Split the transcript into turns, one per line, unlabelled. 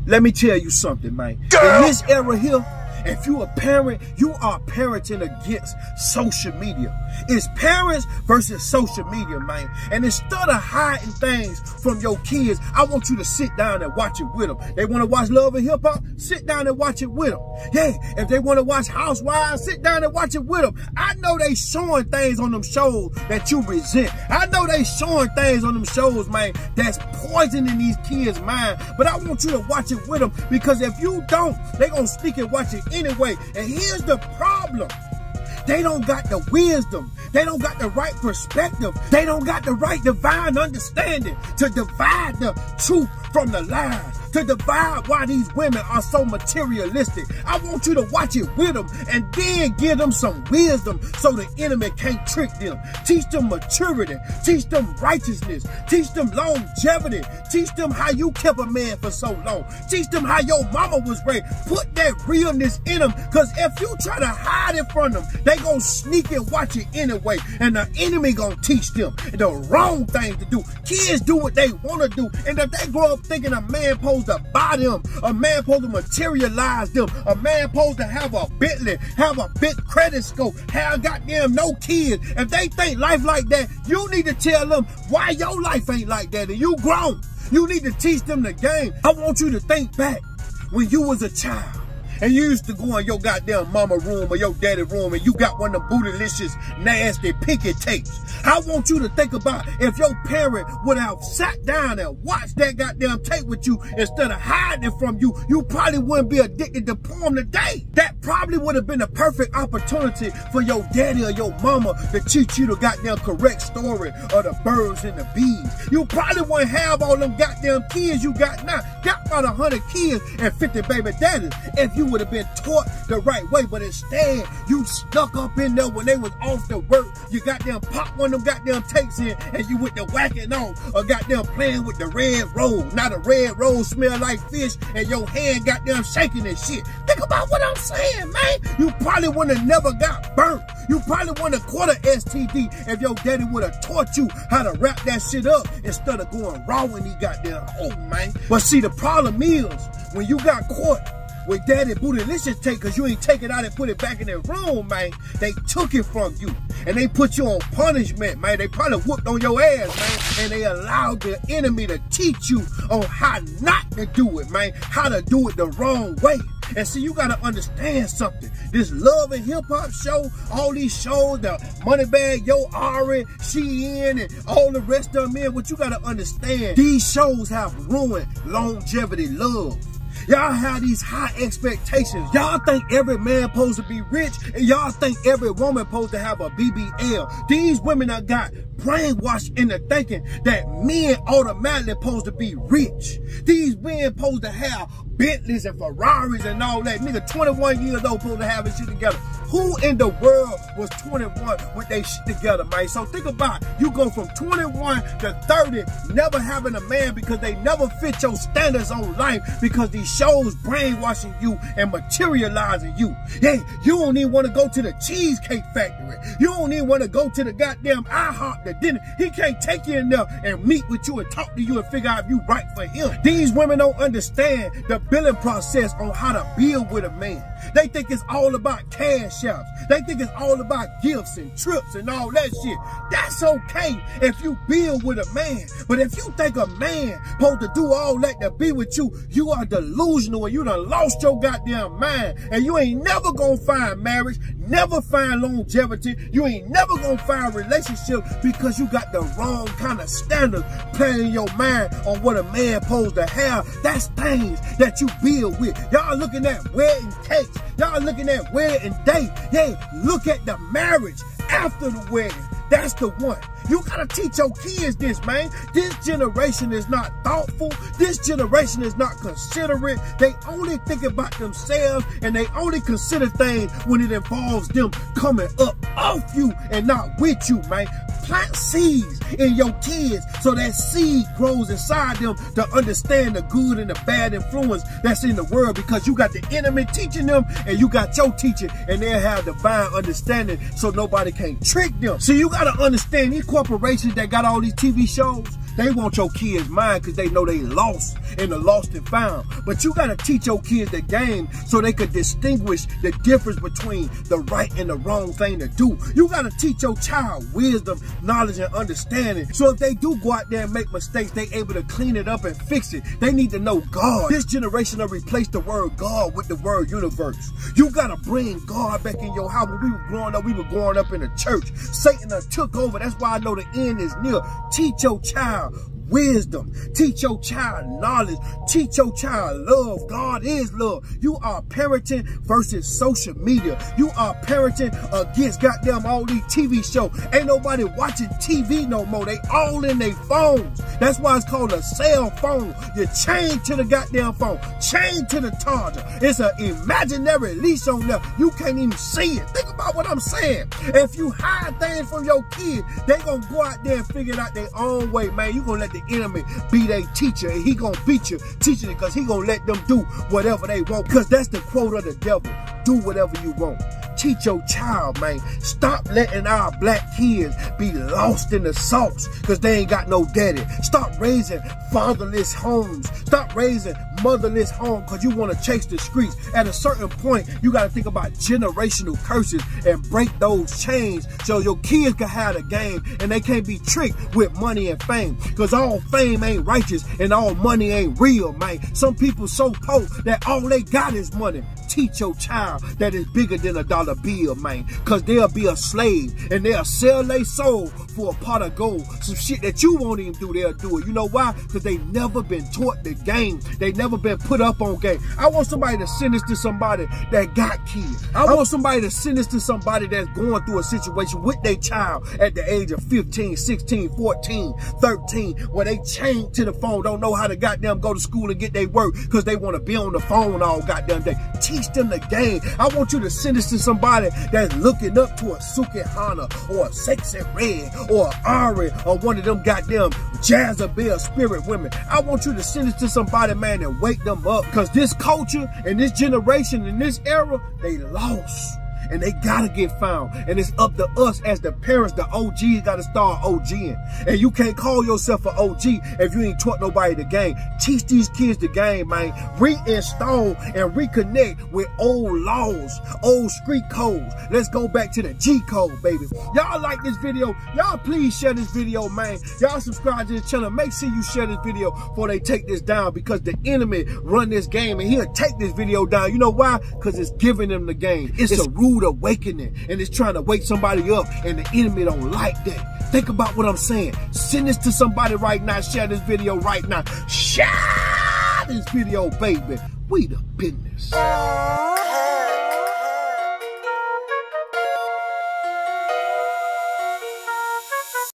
Let me tell you something, man. In this era here, if you a parent, you are parenting against social media. It's parents versus social media, man. And instead of hiding things from your kids, I want you to sit down and watch it with them. They want to watch Love and Hip Hop? Sit down and watch it with them. Yeah, if they want to watch Housewives, sit down and watch it with them. I know they showing things on them shows that you resent. I know they showing things on them shows, man, that's poisoning these kids' mind. But I want you to watch it with them, because if you don't, they gonna sneak and watch it anyway. And here's the problem. They don't got the wisdom. They don't got the right perspective. They don't got the right divine understanding to divide the truth from the lies, to divide why these women are so materialistic. I want you to watch it with them and then give them some wisdom so the enemy can't trick them. Teach them maturity. Teach them righteousness. Teach them longevity. Teach them how you kept a man for so long. Teach them how your mama was raised. Put that realness in them, because if you try to hide it from them, they gonna sneak and watch it anyway, and the enemy gonna teach them the wrong thing to do. Kids do what they want to do, and if they grow up thinking a man supposed to buy them, a man supposed to materialize them, a man supposed to have a Bentley, have a big credit score, have goddamn no kids, if they think life like that, you need to tell them why your life ain't like that, and you grown. You need to teach them the game. I want you to think back when you was a child, and you used to go in your goddamn mama room or your daddy room, and you got one of them bootylicious, nasty, pinky tapes. I want you to think about if your parent would have sat down and watched that goddamn tape with you instead of hiding it from you, you probably wouldn't be addicted to porn today. That probably would have been the perfect opportunity for your daddy or your mama to teach you the goddamn correct story of the birds and the bees. You probably wouldn't have all them goddamn kids you got now. Got about 100 kids and 50 baby daddies if you would have been taught the right way. But instead, you snuck up in there when they was off the work. You goddamn pop one of them goddamn takes in, and you with the whacking on, or goddamn playing with the red rose. Now the red rose smell like fish, and your hand goddamn shaking and shit. Think about what I'm saying, man. You probably would have never got burnt. You probably wouldn't have caught an STD if your daddy would have taught you how to wrap that shit up instead of going raw in these goddamn hoes, man. But see, the problem is, when you got caught with daddy bootylicious tape, because you ain't take it out and put it back in their room, man, they took it from you. And they put you on punishment, man. They probably whooped on your ass, man. And they allowed the enemy to teach you on how not to do it, man. How to do it the wrong way. And see, you gotta understand something. This Love and Hip Hop show, all these shows, the Moneybagg Yo Ari, Shein, and all the rest of them, man, what you gotta understand, these shows have ruined longevity love. Y'all have these high expectations. Y'all think every man supposed to be rich, and y'all think every woman supposed to have a BBL. These women that got brainwashed into thinking that men automatically supposed to be rich. These men supposed to have Bentleys and Ferraris and all that. Nigga, 21 years old supposed to have his shit together. Who in the world was 21 with their shit together, man? So think about it. You go from 21 to 30 never having a man because they never fit your standards on life, because these shows brainwashing you and materializing you. Yeah, you don't even want to go to the Cheesecake Factory. You don't even want to go to the goddamn IHOP to dinner. He can't take you in there and meet with you and talk to you and figure out if you right for him. These women don't understand the billing process on how to build with a man. They think it's all about cash outs. They think it's all about gifts and trips and all that shit. That's okay if you build with a man. But if you think a man supposed to do all that to be with you, you are delusional and you done lost your goddamn mind. And you ain't never gonna find marriage, never find longevity. You ain't never gonna find a relationship because you got the wrong kind of standards playing in your mind on what a man supposed to have. That's things that you build with. Y'all looking at wedding cakes. Y'all looking at wedding date. Yeah, look at the marriage after the wedding. That's the one. You gotta teach your kids this, man. This generation is not thoughtful. This generation is not considerate. They only think about themselves, and they only consider things when it involves them coming up off you and not with you, man. Plant seeds in your kids so that seed grows inside them to understand the good and the bad influence that's in the world, because you got the enemy teaching them and you got your teaching, and they'll have divine understanding so nobody can trick them. So you got to understand, these corporations that got all these TV shows, They want your kids' mind because they know they lost in the lost and found. But you got to teach your kids the game so they could distinguish the difference between the right and the wrong thing to do. You got to teach your child wisdom, knowledge, and understanding. So if they do go out there and make mistakes, they able to clean it up and fix it. They need to know God. This generation will replace the word God with the word universe. You got to bring God back in your house. When we were growing up, we were growing up in the church. Satan took over. That's why I know the end is near. Teach your child wisdom. Teach your child knowledge. Teach your child love. God is love. You are parenting versus social media. You are parenting against goddamn all these TV shows. Ain't nobody watching TV no more. They all in their phones. That's why it's called a cell phone. You chain to the goddamn phone. Chain to the charger. It's an imaginary leash on there. You can't even see it. Think about what I'm saying. If you hide things from your kids, they gonna go out there and figure it out their own way, man. You gonna let the enemy be their teacher, and he gonna beat you teaching it because he gonna let them do whatever they want, because that's the quote of the devil. Do whatever you want. Teach your child, man. Stop letting our black kids be lost in the sauce because they ain't got no daddy. Stop raising fatherless homes. Stop raising motherless homes because you want to chase the streets. At a certain point, you got to think about generational curses and break those chains so your kids can have the game and they can't be tricked with money and fame, because all fame ain't righteous and all money ain't real, man. Some people so poor that all they got is money. Teach your child that is bigger than a dollar bill, man, because they'll be a slave and they'll sell their soul for a pot of gold. Some shit that you won't even do, they'll do it. You know why? Because they never been taught the game. They never been put up on game. I want somebody to send this to somebody that got kids. I want somebody to send this to somebody that's going through a situation with their child at the age of 15, 16, 14, 13, where they chained to the phone, don't know how to goddamn go to school and get their work because they want to be on the phone all goddamn day. Teach them the game. I want you to send this to somebody that's looking up to a Sukihana or a Sexy Red or an Ari or one of them goddamn Jezebel spirit women. I want you to send this to somebody, man, and wake them up, because this culture and this generation and this era, they lost. And they gotta get found. And it's up to us as the parents, the OGs gotta start OGing. And you can't call yourself an OG if you ain't taught nobody the game. Teach these kids the game, man. Reinstall and reconnect with old laws, old street codes. Let's go back to the G code, baby. Y'all like this video? Y'all please share this video, man. Y'all subscribe to this channel. Make sure you share this video before they take this down, because the enemy run this game and he'll take this video down. You know why? Because it's giving them the game. It's a rude awakening, and it's trying to wake somebody up, and the enemy don't like that. Think about what I'm saying. Send this to somebody right now. Share this video right now. Share this video, baby. We the business.